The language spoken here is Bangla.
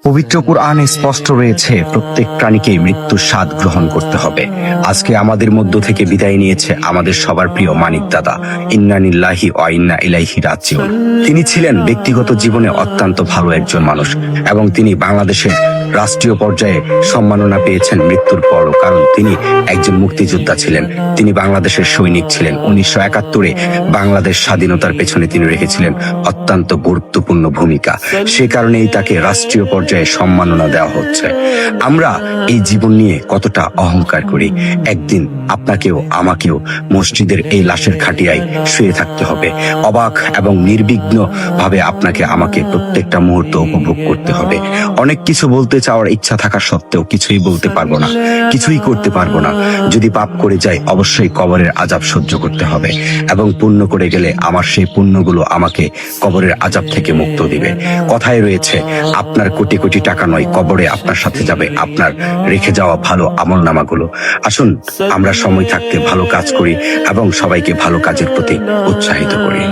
পবিত্র কুরআনে স্পষ্ট রয়েছে প্রত্যেক প্রাণীকেই মৃত্যুর স্বাদ গ্রহণ করতে হবে। আজকে আমাদের মধ্য থেকে বিদায় নিয়েছে আমাদের সবার প্রিয় মানিক দাদা। ইন্না লিল্লাহি ওয়া ইন্না ইলাইহি রাজিউন। তিনি ছিলেন ব্যক্তিগত জীবনে অত্যন্ত ভালো একজন মানুষ এবং তিনি বাংলাদেশের রাষ্ট্রীয় পর্যায়ে সম্মাননা পেয়েছেন মৃত্যুর পরও, কারণ তিনি একজন মুক্তিযোদ্ধা ছিলেন। তিনি বাংলাদেশের সৈনিক ছিলেন। 1971-এ বাংলাদেশ স্বাধীনতার পেছনে তিনি রেখেছিলেন অত্যন্ত গুরুত্বপূর্ণ ভূমিকা। সে কারণেই তাকে রাষ্ট্রীয় পর্যায়ে সম্মাননা দেওয়া হচ্ছে। আমরা এই জীবন নিয়ে কতটা অহংকার করি। একদিন আপনাকেও আমাকেও মসজিদের এই লাশের খাটিয়ায় শুয়ে থাকতে হবে। অবাক এবং নির্বিঘ্ন ভাবে আপনাকে আমাকে প্রত্যেকটা মুহূর্ত উপভোগ করতে হবে। অনেক কিছু বলতে চাওয়ার ইচ্ছা থাকা সত্ত্বেও কিছুই বলতে পারবো না, কিছুই করতে পারবো না। যদি পাপ করে যাই অবশ্যই কবরের আযাব সহ্য করতে হবে, এবং পুণ্য করে গেলে আমার সেই পুণ্যগুলো আমাকে কবরের আযাব থেকে মুক্ত দিবে। কথায় রয়েছে, আপনার কোটি কোটি টাকা নয়, কবরে আপনার সাথে যাবে আপনার রেখে যাওয়া ভালো আমলনামাগুলো। আসুন আমরা সময় থাকতে ভালো কাজ করি এবং সবাইকে ভালো কাজের প্রতি উৎসাহিত করি।